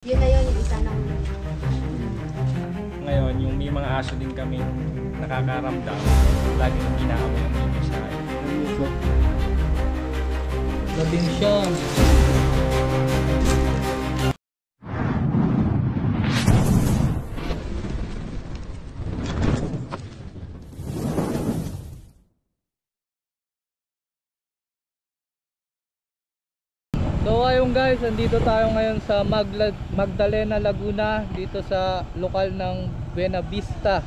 Yun na yun, yung isa ng... Ngayon, yung may mga aso din kami nakakaramdam, laging ginaamoy ang inyo sa akin. Labing siya. So ayun guys, andito tayo ngayon sa Magdalena, Laguna, dito sa lokal ng Buena Vista,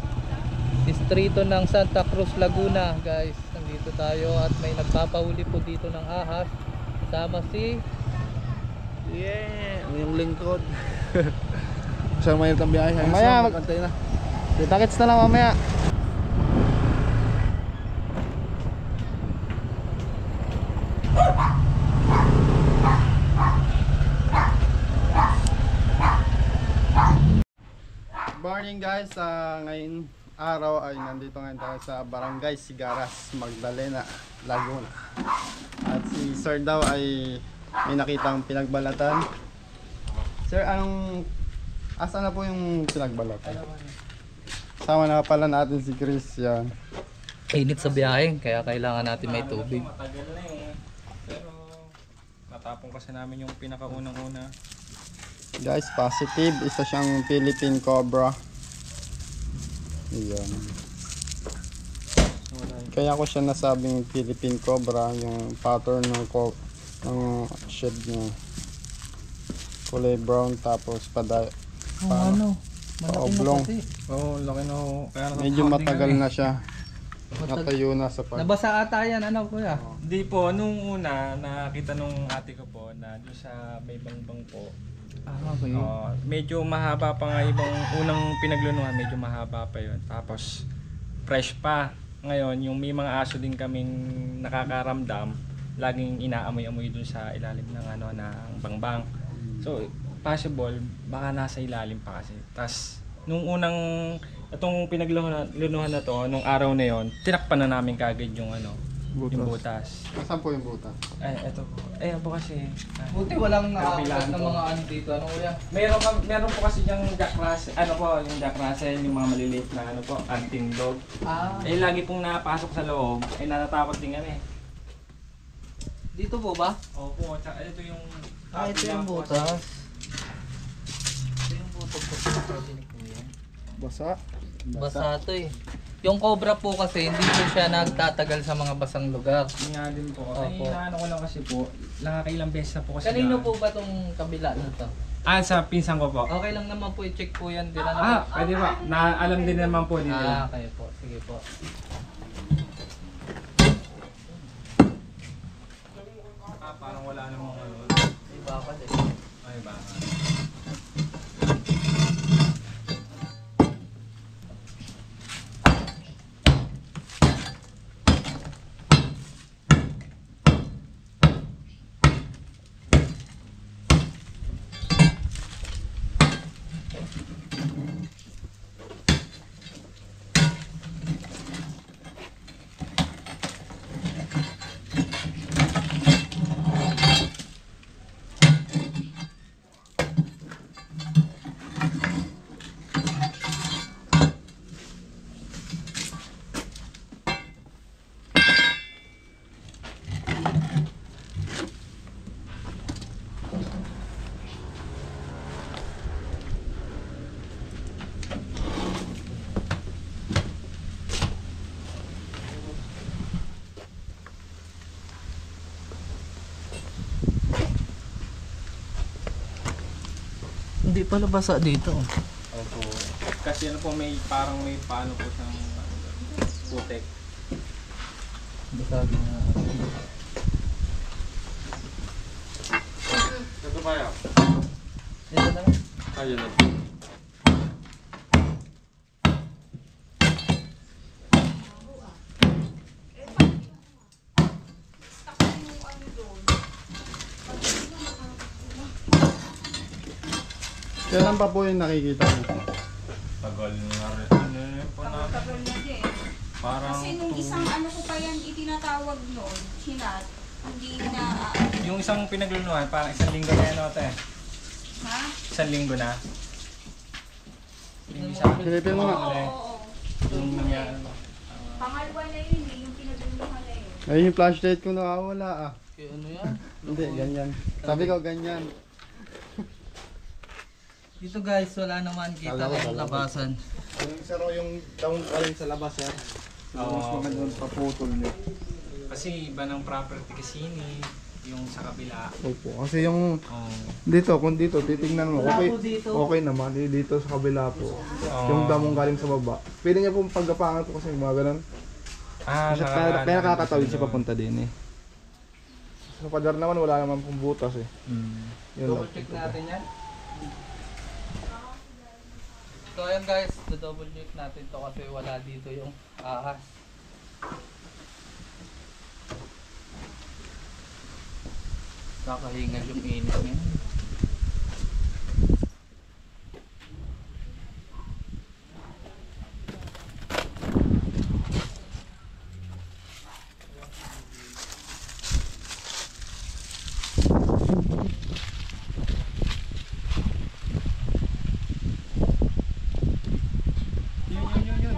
distrito ng Santa Cruz, Laguna. Guys, nandito tayo at may nagpapahuli po dito ng ahas. Kasama si yung lingkod. Isang mayroon ang biyahe. Mamaya, magantay na. kita-kits na lang mamaya. Morning guys, ngayon araw ay nandito ngayon tayo sa Barangay Sigaras, Magdalena, Laguna. At si Sir daw ay may nakitang pinagbalatan. Sir, asa na po yung pinagbalatan? Sama na pala natin si Chris yan. Init sa biyahe, kaya kailangan natin may tubig. Matagal na eh. Pero natapong kasi namin yung pinakaunang-una. Guys, positive. Isa siyang Philippine Cobra. Ayan. Kaya ko siya nasabing Philippine Cobra, yung pattern ng shed niya. Kulay brown tapos oblong. Oo, laki na ho. Medyo matagal na siya. Natayo na sa pag. Nabasa ata yan, ano kuya? Hindi po, nung una, nakita nung ate ko po na doon sa may bangbang po. Okay. Medyo mahaba pa nga ibang unang pinaglunuhan, medyo mahaba pa yun. Tapos fresh pa. Ngayon, yung may mga aso din kaming nakakaramdam, laging inaamoy-amoy dun sa ilalim ng ng bangbang. So, possible baka nasa ilalim pa kasi. Tapos nung unang itong pinaglunuhan na to, nung araw na yon, tinakpan na namin kagad yung yung butas. Saan po yung butas? Eto po. Ayan po kasi. Buti walang Kabilaan nakakagat ng po. mga ano dito, ano kuya? Meron po kasi yung Jack Russell, yung Jack Russell, yung mga maliliit na hunting dog. Eh lagi pong napasok sa loob, natatakot din kami. Dito po ba? Opo, tsaka ito yung Ito yung butas. Ito yung butas ko sabi ni kuya. Basa. Basa to eh. Yung cobra po kasi hindi po siya nagtatagal sa mga basang lugar. Yun nga din po. Ay, Opo. inaano ko lang kasi po, nakakailang beses na po kasi. Kanino po ba tong kabila nito? Sa pinsan ko po. Okay lang naman po i-check po yan. Di na Pwede ba? Alam din naman po nila. okay po. Sige po. Parang wala namang Iba pa din. Ay, baka. Hindi pala basa dito. Opo. Kasi may parang may paano po siyang putek. Basa na. Ito ba yan? Ito na lang. Ayun na. Kailan pa po yung nakikita niyo? Tagal na rin. Tagal na din. Parang Kasi nung isang ko pa yan itinatawag noon, hinat, hindi na... yung isang pinaglunuhan, parang isang linggo na yan ate. Ha? Isang linggo na. Yung isa. Silipin mo nga. Oo. Yung nangyari. Pangalawa na yun eh, yung pinagluhan na yun. Ayun yung flashlight ko nakawala ah. Kaya ano yan? Hindi, ganyan. Sabi ko ganyan. Dito guys, wala naman kita Kala ko, ng kala ko. labasan. Yung saro yung taong galing sa labas sir. Oo. Mas maganda paputol niyo. Kasi iba ng property kasi yun eh. Yung sa kabila. Opo, kasi yung Oh. dito, kung dito titingnan mo, Wala okay, po dito. okay naman, dito sa kabila po. Oo. Yung damong galing sa baba. Pwede niya pong paggapangan po kasi yung mga ganun. Ah, Kasi kaya nakakatawid siya papunta din eh. Sa padar naman, wala naman pong butas eh. Hmm. Yun Double lang. check natin yan. So ayan guys, double check natin to kasi wala dito yung ahas. Kakahingal yung init niya. Yun.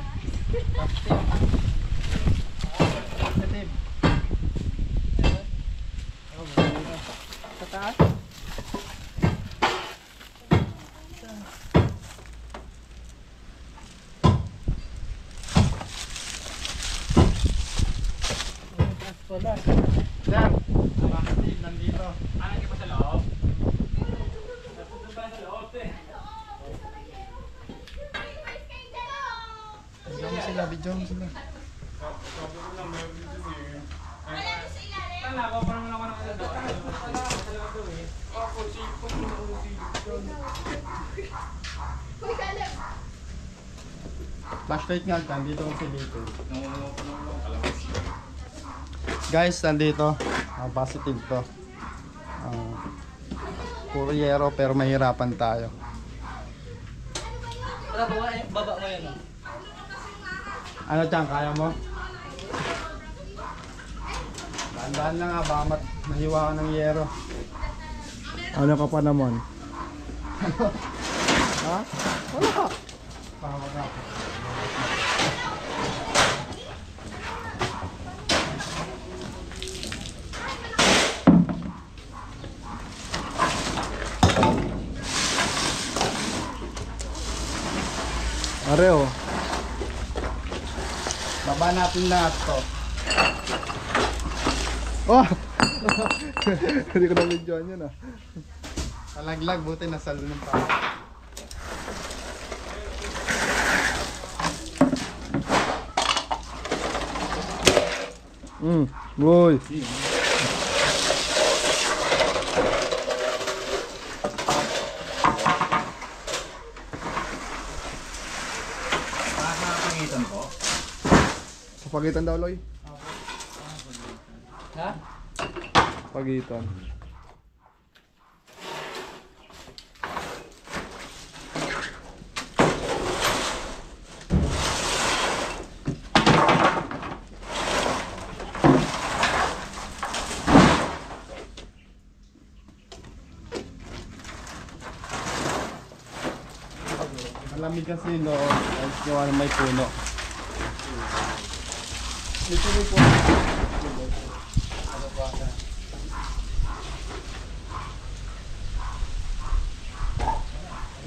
Positive. Sa taas? Taas pala. Sir, positive nandito. Ah, hindi pa sa loob? Napunta pa sa loob eh. Video mo sila. Kala ko, parang wala ko na kasi Flashlight nga dito si dito. Guys, nandito. Positive to. Kuryero pero mahirapan tayo. Tara, baba mo yan. Oh. Ano Chang, kaya mo? Dahan-dahan lang baka mahiwa ka ng yero. Ano ka pa naman? Ha? Wala ka. Pahawa ka. Are oh. Baba natin lahat to. Oh! Hindi ko na videoan yun ah. Palaglag, buti nasa lunong pa. Boy. Nakapangitan ko. Sa pagitan daw, Loy. Ha? Pagitan. Malamig kasi yung loob. Kahit yung ano may puno. Dito may puno. Ano ba?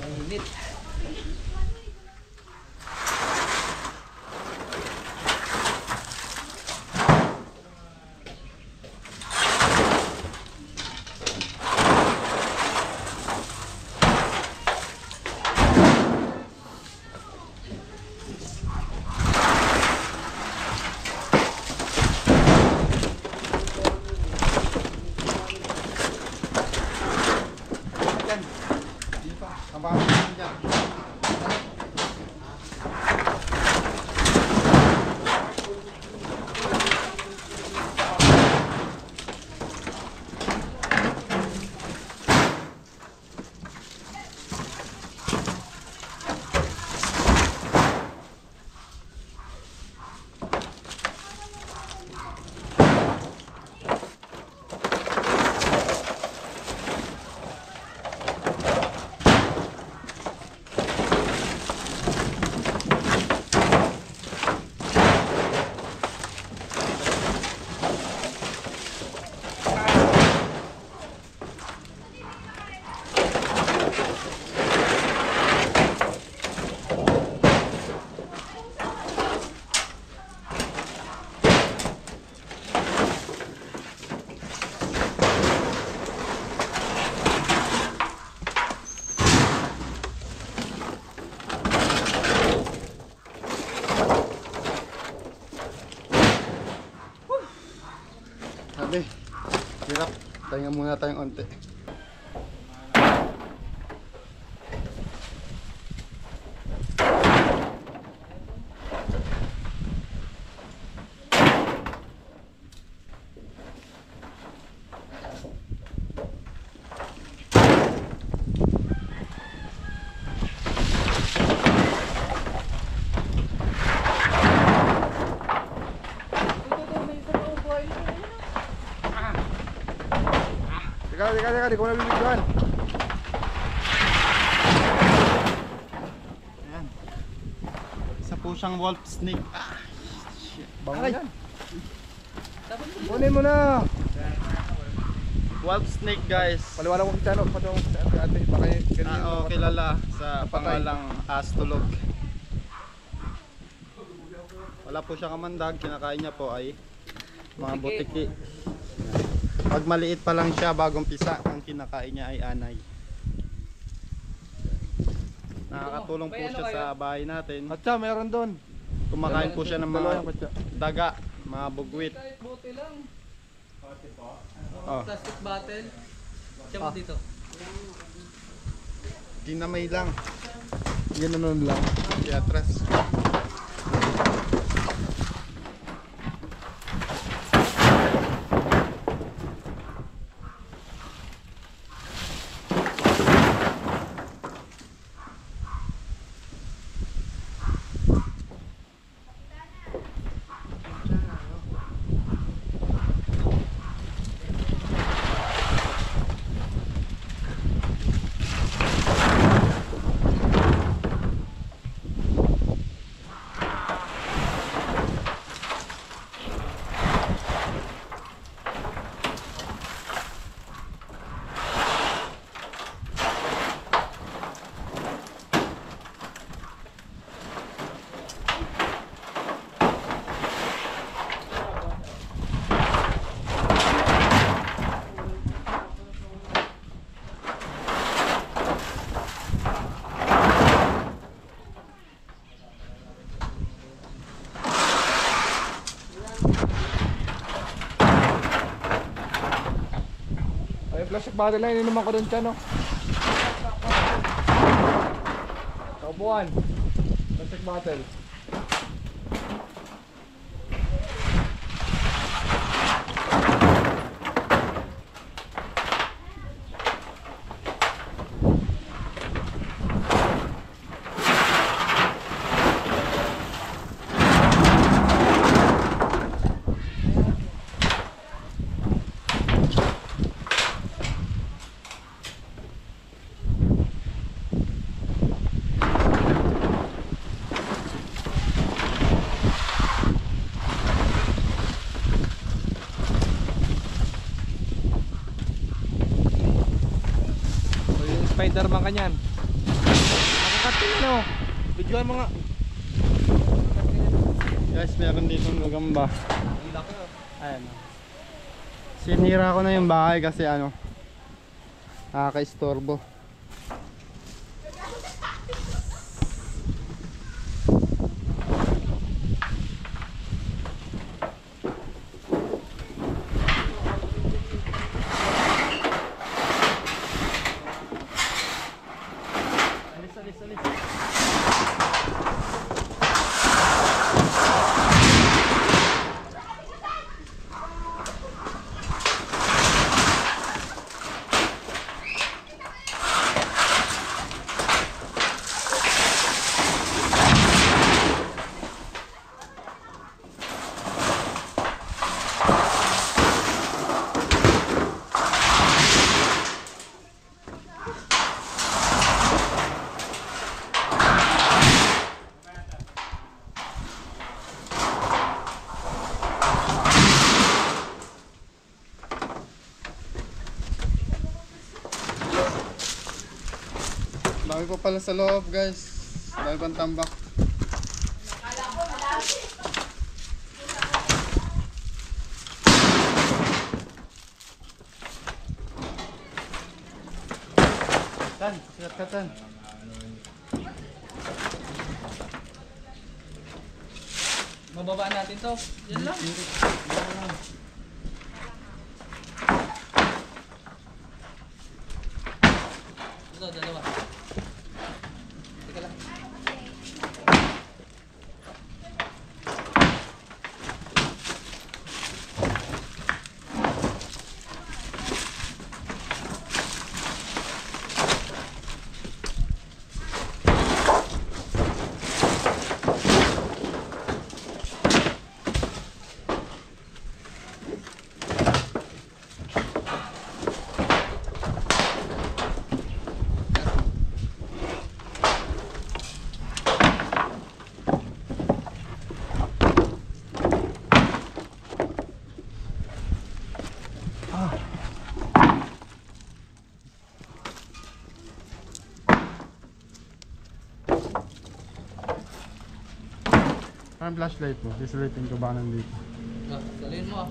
Ang init. Dito. Ang baka natin dyan. Pahinga muna tayong onte. Teka, di ko nabibigyan. Ayan. Isa po siyang wolf snake. Shit. Bango yan. Kunin mo na. Wolf snake guys. Paliwanag mo kita, no? Paliwanag mo kita, ate. Baka ganyan. Kilala sa pangalang astolog. Wala po siyang kamandag. Kinakain niya po ay mga butiki. Pag maliit pa lang siya, bagong pisa, ang kinakain niya ay anay. Nakakatulong po siya sa bahay natin. Atsa, meron doon. Kumakain po siya ng mga Dalawa yung katsa. daga, mga bugwit. Kahit bote lang. Oh, Plastic bottle. Siya mo dito. dinamay lang. Ganoon lang. Atras. Ay, plastic bottle lang. Ininuman ko doon siya, no? Kaupuan. Plastic bottle. Spider-Man ka niyan. Nakakatin, no? Bidyoan mo nga. Guys, meron dito ng gagamba. Ayan. Sinira ko na yung bahay kasi ano, nakaka-istorbo. Dami pa pala sa loob, guys. Dami pang tambak. Tan, sikat ka tan. Mababaan natin to. Yan lang. Parang flashlight mo. Sisilitin ko ba nandito? Dalhin mo ah.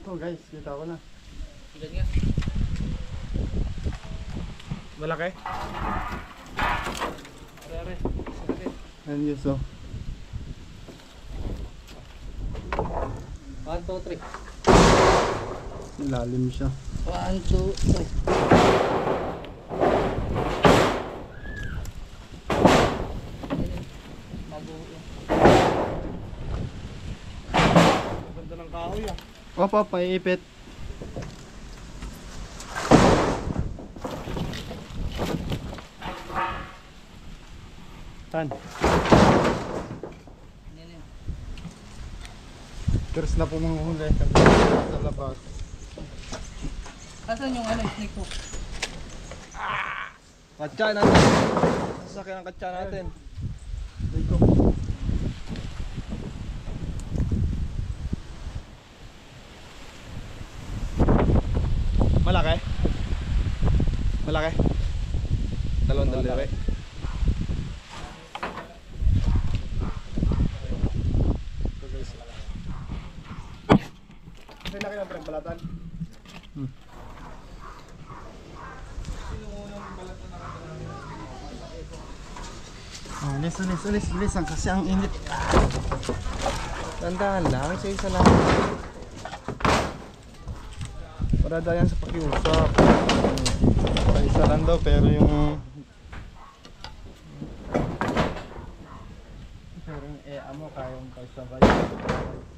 Ito guys, kita ko na. Ilan nga? Malaki? Pare. Ayan guys, oh. 1, 2, 3. Ilalim siya. 1, 2, 3. Ganda ng kahoy ah. Opo, paiipit. Tan. First na po mga huli. Sa labas. Asan yung snake hook? Katsa natin. Sasakyan ang katsa natin. Dito. Malaki? Malaki? Dalawang daliri. Kasi laki ng pinagbalatan. Ulis ang kasi ang init. Tandaan lang, isa-isa lang. Para dayan sa pakiusap. Isa lang daw pero yung amo kayong pagsabay.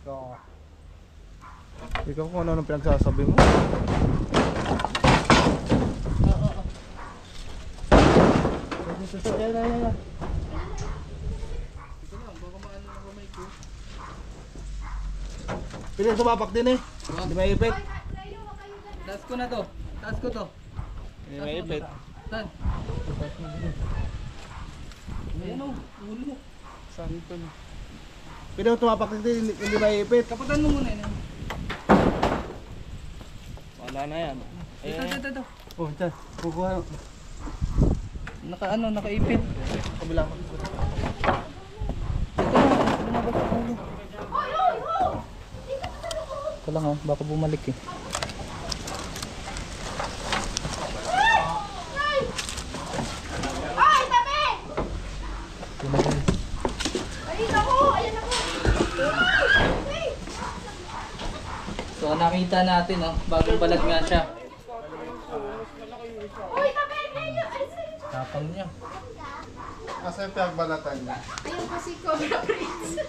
So, Ikaw kung ano pinagsasabi mo. Pili tumapak din eh. Hindi may ipit. Taas ko na to. Taas ko to. Hindi may ipit. Saan? Ayan o. Ulo. Santo. Pili tumapak din hindi may ipit. Kapatan mo muna yun. Wala na yan. Ito. oh, dyan. Kukuha. Nakaipit. Kabila ko. Ito na. Lumabas ako. Ito lang oh. Baka bumalik eh. Ay, tabi! Ayun ako! Ayan ako! So nakita natin oh. Bagong balat nga siya. Uy, tabi! Tapang niya. Kasi pinagbalatan niya. Ayun kasi Cobra Prince.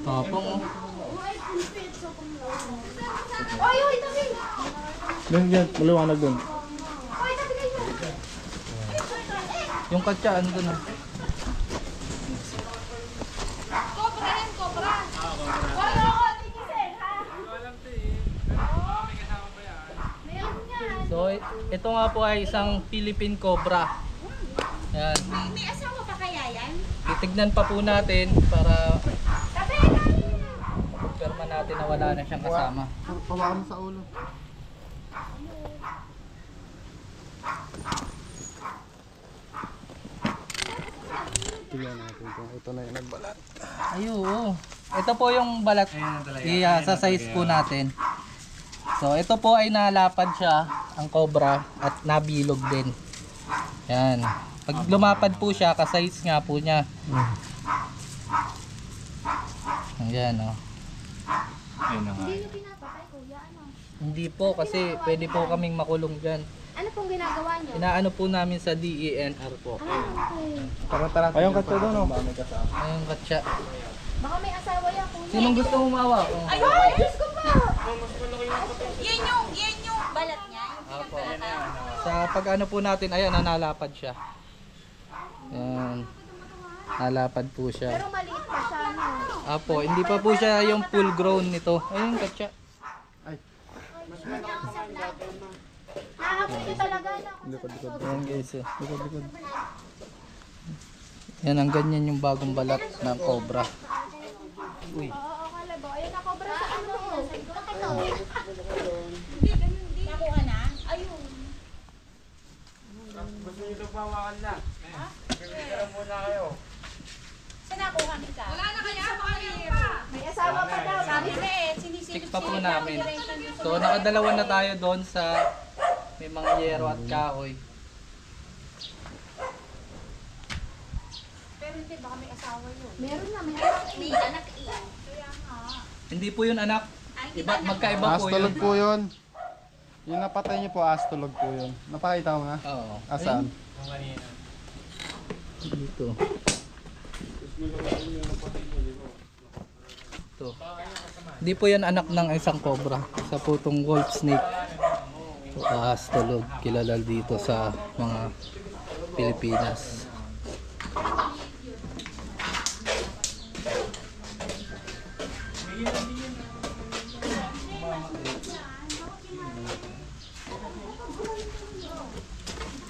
Tapang oh. Uy, tabi! Doon, maliwanag doon. Uy, tabi kayo! Yung katsa ano dun oh. Cobra yan, Cobra! Wala ako, tigisin, ha? Meron yan. So ito nga po ay isang Philippine Cobra. Yan. May asawa pa kaya yan? Titignan pa po natin para Tabi! perma natin na wala na siyang kasama. Pawakan mo sa ulo. Tingnan natin kung ito na yung nagbalat. Ayun. Ito po yung balat. Sa size po natin. So ito po ay nalapad siya, ang cobra, at nabilog din. Yan. Pag lumapad po siya, ka-size nga po niya. Ayan oh. Ayun na nga. Hindi nyo pinapatay, kuya, ano? Hindi po kasi pwede po kaming makulong dyan. Ano pong ginagawa nyo? Inaano po namin sa DENR po. Okay. Tara. Ayun katsa doon oh. Ayun katsa. Baka may asawa yan, kuya. Sinong gusto umawa? Oh. Ay, Diyos ko pa! Yan yung balat niya, yung pinagbalatan. Sa pag ano po natin, ayan, nalapad siya. Ayan. Nalapad po siya. Pero maliit pa siya, no? Apo, hindi pa po siya yung full grown nito. Ayun, katsa. Nakakapoy niyo talaga, no? Ayan guys. Oh. Yan ang ganyan yung bagong balat ng cobra. Uy. Oo, kalabo. Ayun na, cobra sa ano. Hindi, ganun din. Nakuha na? Ayun. Gusto nyo ito pawakan na. Kaya muna kayo. Saan nakuha nita? Wala na kaya, may asawa pa daw. Sabi na eh, sinisilip Check pa po namin. So nakadalawa na tayo doon sa may mga yero at kahoy. Pero hindi, baka may asawa yun. Meron na, may anak. May anak eh. Kaya nga. Hindi po yun anak. Iba, magkaiba po yun. Astolog po yun. Yung napatay niyo po, astolog po yun. Napakita mo nga? Oo. Asaan? Yung kanina. Dito. Ito. Hindi po yan anak ng isang cobra. Sa putong wolf snake. So, ahastolog. Kilala dito sa mga Pilipinas.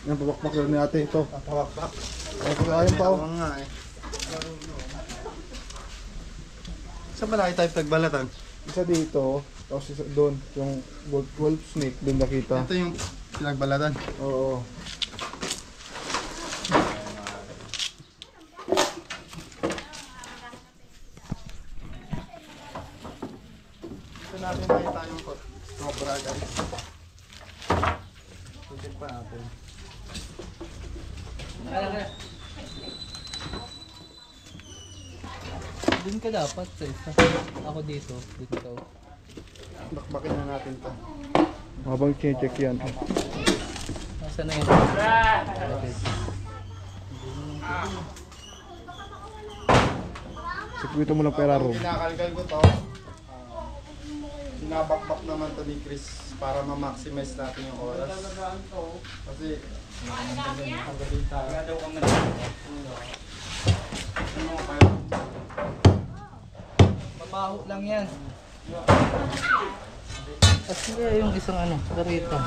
Yan, pabakbak yun ni ate ito. Pawakpak. Ayun pa oh. Oo nga eh. Saan ba nakita yung tagbalatan? Isa dito, tapos isa doon, yung wolf snake, doon nakita. Ito yung pinagbalatan. Oo. Ito natin nakita yung cobra guys. Check pa natin. Doon ka dapat sa isa. Ako dito. Dito ka. Bakbakin na natin to. Habang check yan. Nasaan na yun? Sikwito mo lang pera room. Kinakalgal ko to. Binabakbak naman to ni Chris para ma-maximize natin yung oras. Kasi Mabaho lang yan. Kasi yung isang ano, garita.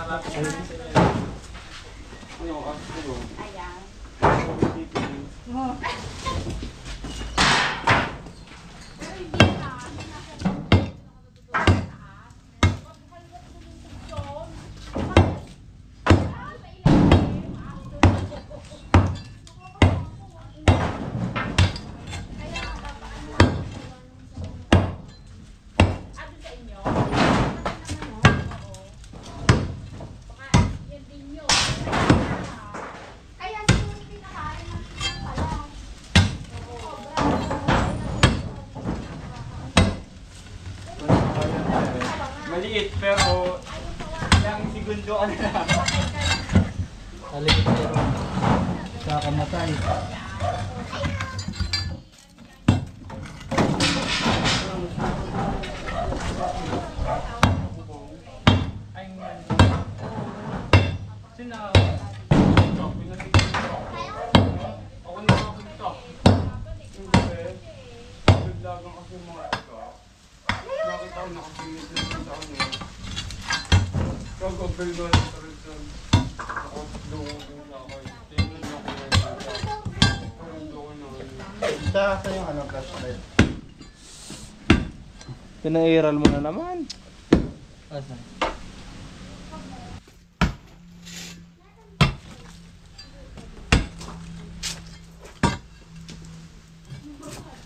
Kaya siguro pinakain natin pala. Maliit pero ilang segundo ka na lang. Aliit pero kakamatay. Ako nakapunta. Hindi. Biglagang kasi mga ito. Nakita ko nakapimit na sa ano. Kagabay na sa rin. Nakapilungan na ako. Tingnan na ako yan. Parang na ako. sa yung ano, flashlight. Pinairal mo na naman. Asan?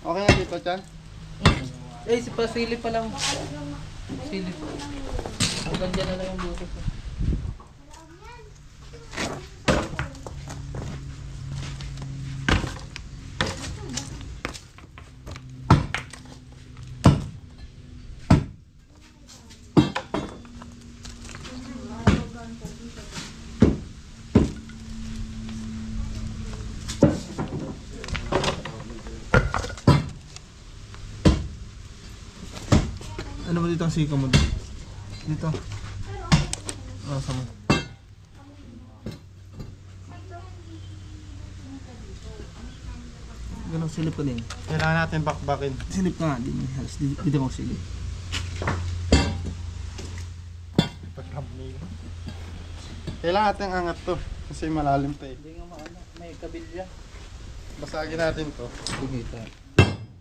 Okay na dito, Chan? Eh, si pasilip pa lang. Silip. Hanggang dyan na lang yung buto. Ano mo dito ang sika mo dito? Dito. Ah, sama. Ganun, silip ka din. Kailangan natin bakbakin. Silip ka nga din. Halos dito mo silip. Kailangan natin angat to. Kasi malalim pa eh. Hindi nga maano, may kabilya. Basagin natin to. Sige, ito.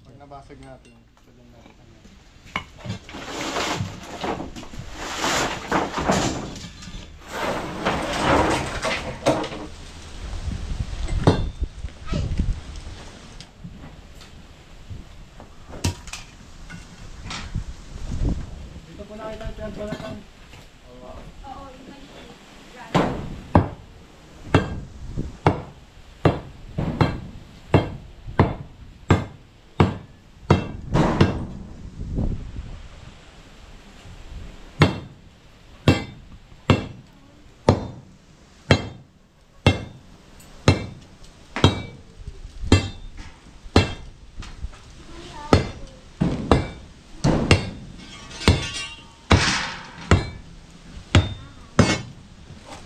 Pag nabasag natin, sabihin natin. Dito po nakita yung balatan. Oo, yun na yun.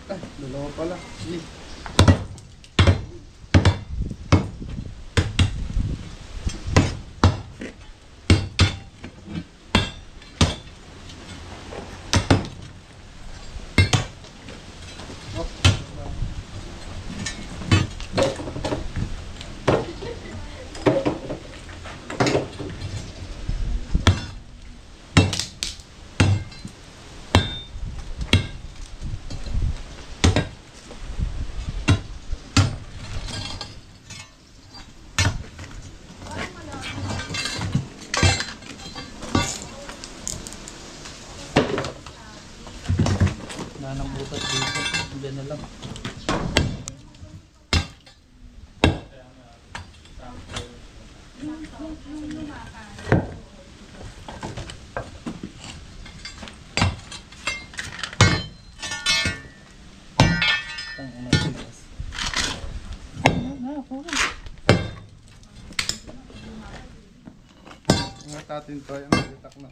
Ay, dalawa pala. Sige. Wala nang butas dito. Diyan na lang. Tang ina tigas. Ingat natin to. Ayan, nalitak na.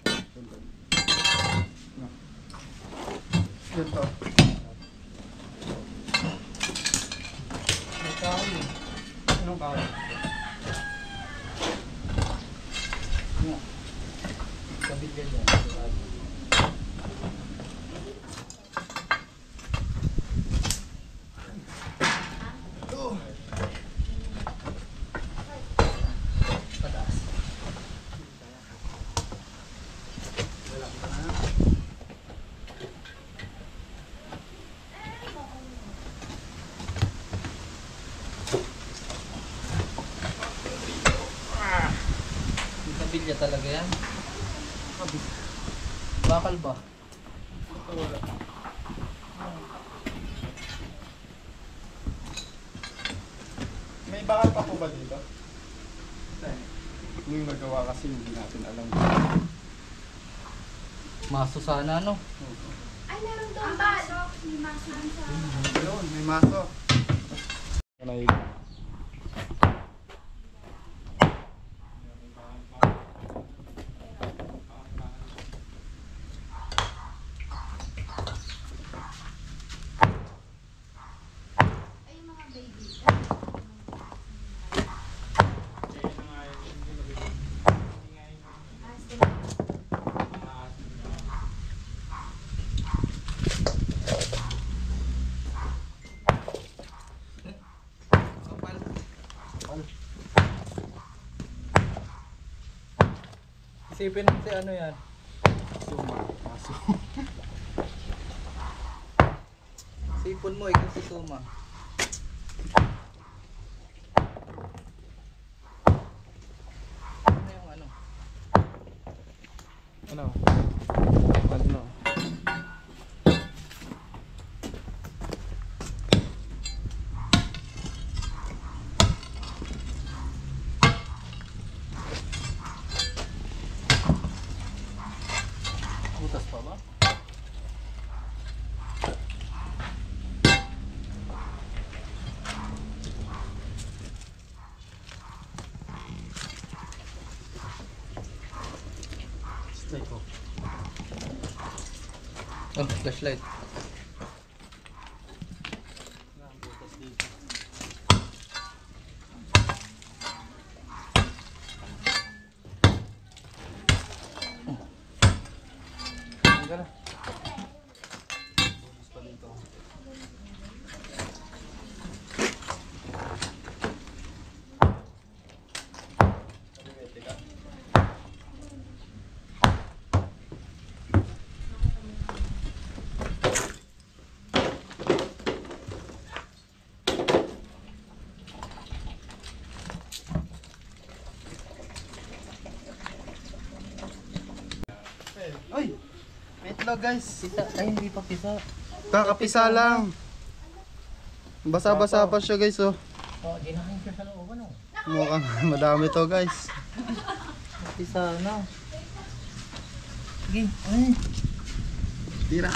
No. Yun to. May kahoy eh. Anong kahoy? Nga. Kabit yan dyan. Pataas. Yung kabilya talaga yan. Bakal ba? May bakal pa po ba dito? Nung nagawa kasi hindi natin alam. Maso sana no? Ay, meron doon ba? May maso dun sa... Yun, may maso. Kanay. Ay, yung mga baby. Isipin mo si ano yan? Suma. Maso. Sipon mo, ikaw si Suma. Ano yung ano? Ano? Ano? Butas pa ba? Stay ko. Oh, flashlight. Tara. itlog guys. Pisa. Ay, hindi pa pisa. Kakapisa lang. Basa-basa pa siya guys oh. Oh, ginahin siya sa loob, ano? Mukhang madami to guys. Pisa na. Sige, ay. Tira.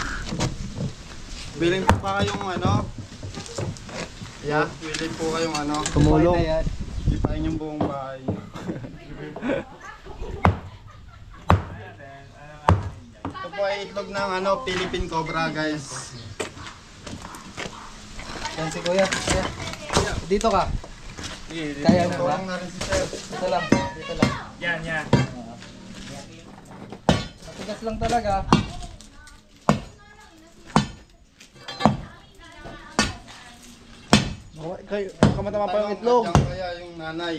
Bilhin po pa kayong ano. Yeah, bilhin po kayong ano. Tumulong. Ipain yung buong bahay. Ito po ay itlog ng ano, Philippine Cobra guys. Yan si Kuya. Kuya. Dito ka. Kaya mo ba? Tulong na rin si sir. Dito lang. Dito lang. Yan. Matigas lang talaga. Kayo, kamatama pa yung itlog. Diyan kaya yung nanay.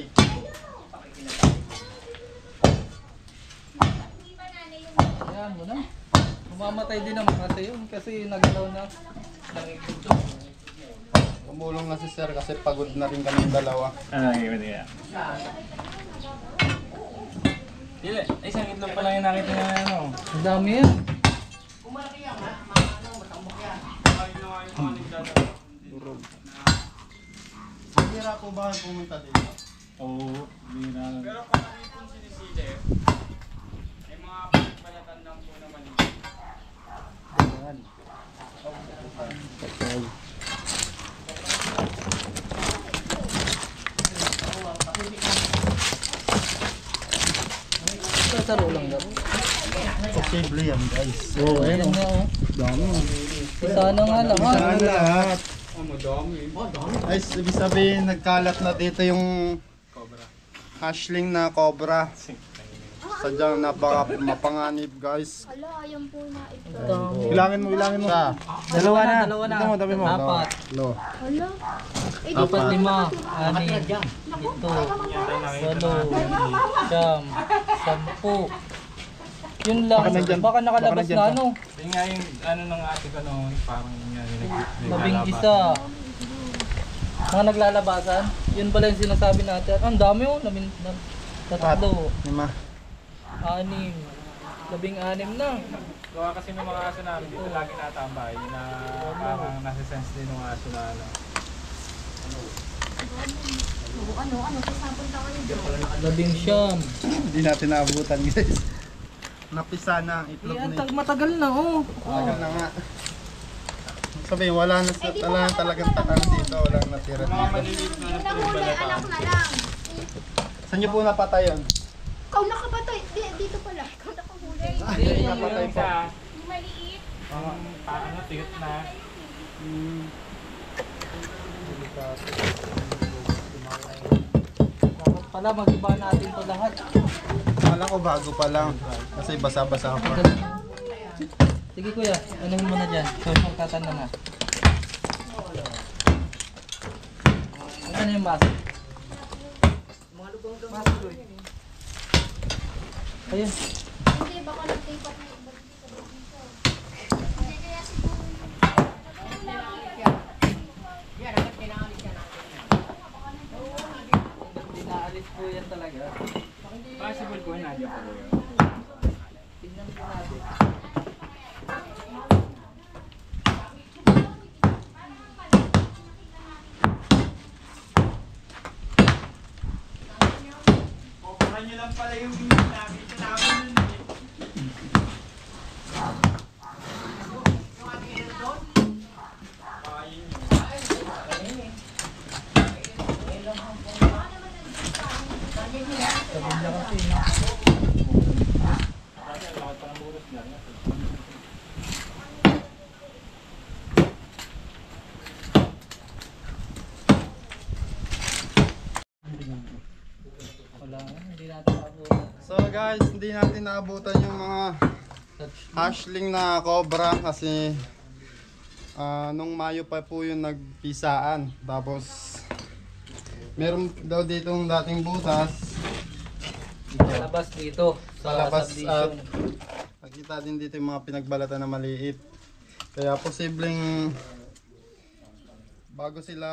Ayan mo na. Mamamatay din naman kasi yun. Kasi nagalaw na. Nangikito. Tumulong na si sir kasi pagod na rin kami dalawa. Iya. Dili, isang itlog pa lang yung nakita na ano. Ang dami yan. Hira po ba kayo pumunta dito? Oo, bira. Pero kung kami pong sinisili, may mga pagbalatan lang po naman. Sasaro lang daw. Posible yan guys. Oo, Ayan na oh. dami. Isa na nga lahat. Saan lahat? Ay, ibig sabihin nagkalat na dito yung hashling na cobra. Sadyang napaka mapanganib guys. Hala, ayan po na ito. Ilangin mo. Dalawa na. Dalawa na. Dito mo, tabi mo. Apat. Lo. Hala. Eh, Apat, lima. Anim. Ito. Walo. Siyam. Sampu. Yun lang. Baka nandyan. Baka nakalabas Baka nandyan na pa. ano. Yun nga yung ano ng ate ko noon, parang yun nga yung Labing isa. Mga naglalabasan. Yun pala yung sinasabi natin. Ang dami oh. Tatlo. 5. Anim. 16 na. Gawa kasi ng mga aso namin dito lagi natambay na parang nasa-sense din ng aso na ano. ano, sasabon na kayo doon. 11. Hindi natin naabutan guys. Napisa na ang itlog na ito. Matagal na oh. Tagal na nga. Sabihin, wala na talagang takang dito. Walang natira dito. Yung nahuli, anak na lang. Saan nyo po napatay yun? Ikaw nakapatay. Dito pala. Ikaw nakahuli. Napatay po. Yung maliit. Paano, tigot na. Dapat pala mag-iba natin to lahat. Kala ko bago pa lang. Kasi basa-basa pa. Sige kuya, ano mo na dyan? Shortcutan na na. Ano yung mask? Mask ko eh. Ayun. Hindi, baka nag-tape na yung bagay sa bagay. Hindi kaya siguro yung... Dinaalis po yan talaga. Possible ko, nandiyan pa ko yun. Tingnan po natin. Kukuhan nyo lang pala yung nakita namin nun eh. Sabi niya kasi. Wala nga, hindi natin naabutan. So guys, hindi natin naabutan yung mga hashling na cobra kasi nung Mayo pa po yung nagpisaan. Tapos meron daw ditong dating butas. Palabas dito sa Palabas subdivision. Nakita din dito yung mga pinagbalatan na maliit. Kaya posibleng bago sila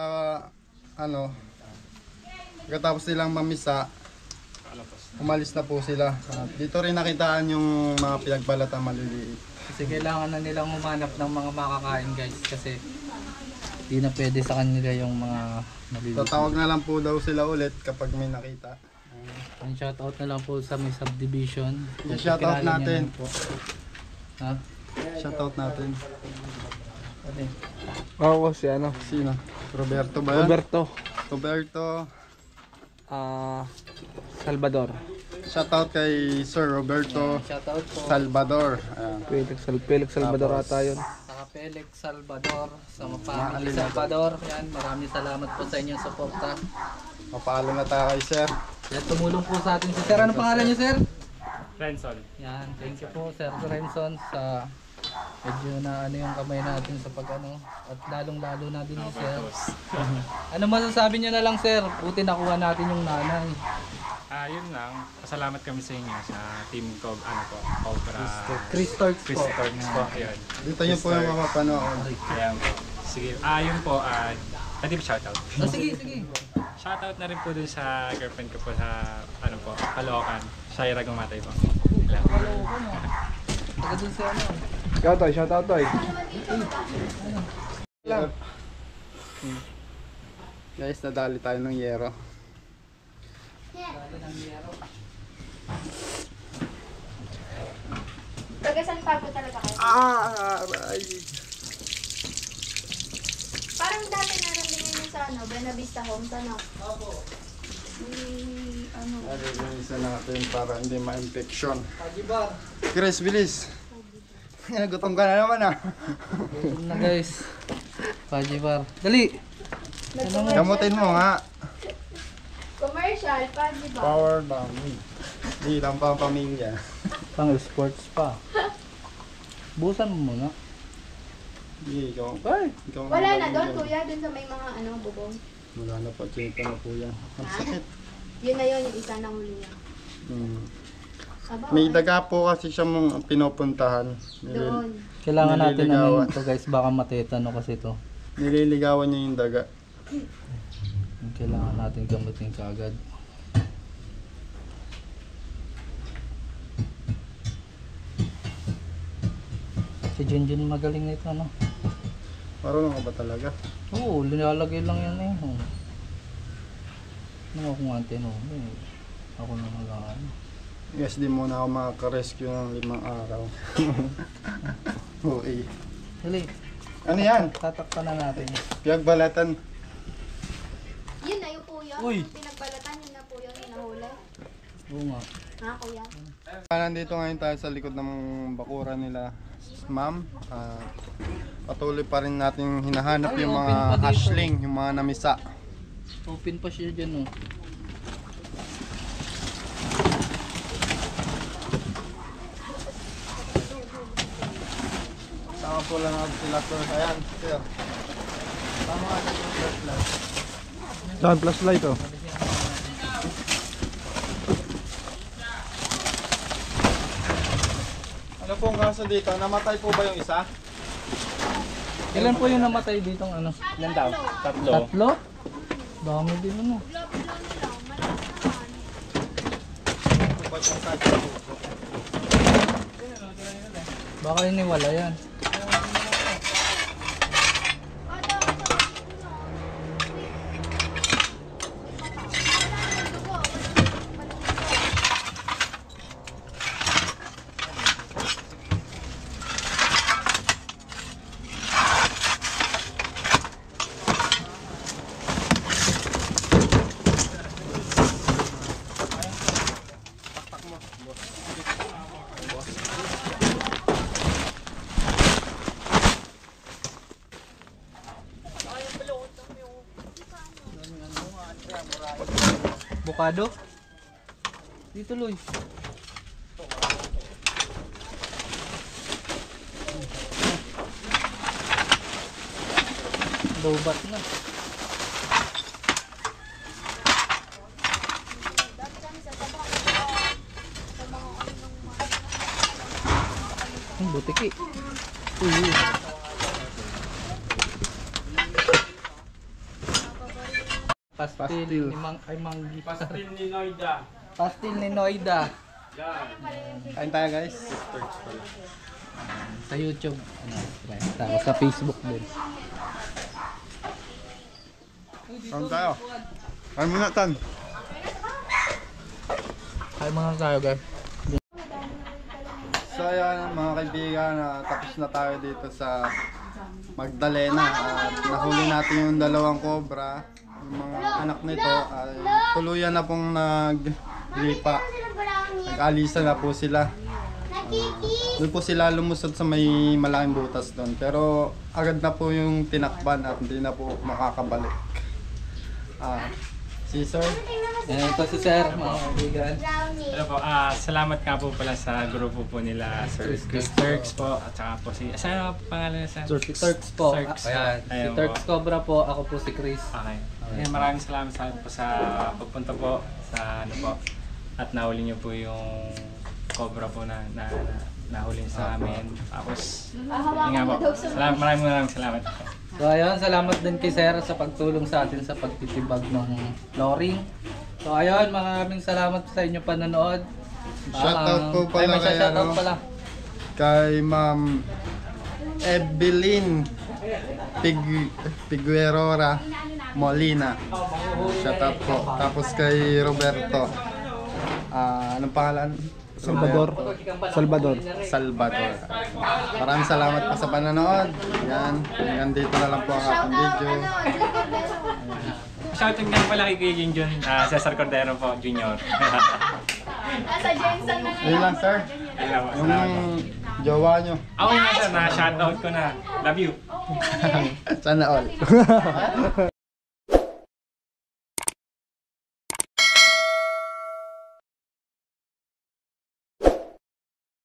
pagkatapos nilang mamisa umalis na po sila. At dito rin nakitaan yung mga pinagbalatan maliliit. Kasi kailangan na nilang humanap ng mga makakain guys. Kasi di na pwede sa kanila yung mga maliliit. Tatawag na lang po daw sila ulit kapag may nakita. Ang shoutout na lang po sa may subdivision. Kung Shoutout kilala niyo natin. naman po. Ha? Shoutout natin. Ano eh? Oo, si ano. Sino? Roberto ba yun? Roberto. Roberto. Salvador. Shoutout kay Sir Roberto Shoutout po Salvador. Ayan. Felix Salvador Tapos, ata yun. sa Felix Salvador, sa family Salvador. Yan, maraming salamat po sa inyong suporta. Mapaalam na tayo kay Sir. Yan, tumulong po sa atin si Sir. Ano pangalan niyo, Sir? Renson. Yan, thank you po Sir Renson sa medyo na ano yung kamay natin sa pag ano at lalong lalo na din si Sir. Ano masasabi niyo na lang Sir? Buti nakuha natin yung nanay. Yun lang. Pasalamat kami sa inyo sa team ko, Cobra. Chris Torts po. Chris Torts po. Ayun. Dito niyo po yung mapapanood. Ayan po. Sige. Yun po. Pwede ba shoutout? Oh, sige, sige. Shoutout na rin po dun sa girlfriend ko po sa, Caloocan. Shaira Gumatay po. Hello. Taga dun si ano. Ikaw Toy, shout out Toy. Guys, nadali tayo ng yero. Taga San Pablo talaga kayo. Aray! Parang dati narating yun sa Buena Vista Homes, ano? Opo. Nalilinisan natin para hindi ma-infection. Pajibar. Chris, bilis! Gutom ka na naman Gutom na guys. Pajibar. Dali. Gamutin mo nga. Commercial, pa, di ba? Power bomb. Di lang pa ang pamilya. Pang sports pa. Busan mo muna. Di, ikaw. Ikaw ang Wala na pamilya. doon, kuya, doon sa may mga bubong. Wala na pa, chinito na po yan. Ang sakit. Yun na yun, yung isa na huli niya. Aba, May okay. daga po kasi siya mong pinupuntahan. Doon. Kailangan natin Nililigawan. ano to guys, baka matetano kasi to. Nililigawan niya yung daga. Kailangan natin gamutin kaagad. Si Junjun magaling nito ano. Marunong ka ba talaga? Oo, nilalagay lang yan eh. Oh. Ano akong ante no? Ako na mag-ano. Yes, di muna ako makaka-rescue ng 5 araw. Oo eh. Dali, Ano yan? tatakpan na natin. Piyagbalatan. Yun na yung po yun. Uy. Yung pinagbalatan, yun na po yun, yung nahuli. Oo nga. Ha, kuya? Nandito ngayon tayo sa likod ng bakuran nila, ma'am. Patuloy pa rin natin hinahanap Ay, yung open mga pa dito. hashling, yung mga namisa. Open pa siya dyan oh. Saka po lang natin sila to. Ayan, sir. Tama ka yung flashlight. Saan flashlight oh. Ano pong kaso dito? Namatay po ba yung isa? Ilan po yung namatay ditong ano? Ilan daw? Tatlo. Tatlo? Dami din ano. Ba't yung sa puso? Baka iniwala yan. Bukado? Dito Loy. Lobat na. Ang butiki. Uy. Pastil ni Mang ay Manggi. Pastil ni Noida. Pastil ni Noida. Kain tayo guys. Sa YouTube. Tapos sa Facebook din. Kain tayo. Kain muna tan. Ay mga tayo guys. So ayan mga kaibigan, tapos na tayo dito sa Magdalena at nahuli natin yung dalawang cobra. Yung mga anak nito ay tuluyan na pong naglipa. Nag-alisa na po sila. Doon po sila lumusot sa may malaking butas doon. Pero agad na po yung tinakban at hindi na po makakabalik. Si Sir. Ayan ito si Sir, mga kaibigan. Hello po, salamat nga po pala sa grupo po nila Sir Chris Turks po at saka po si, saan po pangalan niya? Si Turks po. Turks. Ayan, si Ayun Turks po. Cobra po, ako po si Chris. Okay. Maraming salamat po sa pagpunta po sa ano po at nahuli niyo po yung cobra po na nahuli sa amin. Tapos, yun nga po. Maraming salamat po. So ayun, salamat din kay Sir sa pagtulong sa atin sa pagtitibag ng flooring. So ayun, maraming salamat sa inyo panonood. Shoutout po pala kay, shoutout pala. Kay Ma'am Evelyn Piguerora Molina. Shoutout po. Tapos kay Roberto. Anong pangalan? Salvador. Salvador. Salvador. Maraming salamat po sa panonood. Yan. Hanggang dito na lang po ang ating video. Shoutout nga pala kay Kuya Junjun, Cesar Cordero po, Junior. Nasa Jensen na Yun lang sir. Ayun lang po, Yung salamat. jowa nyo. Okay na sir, na-shoutout ko na. Love you. Sana all.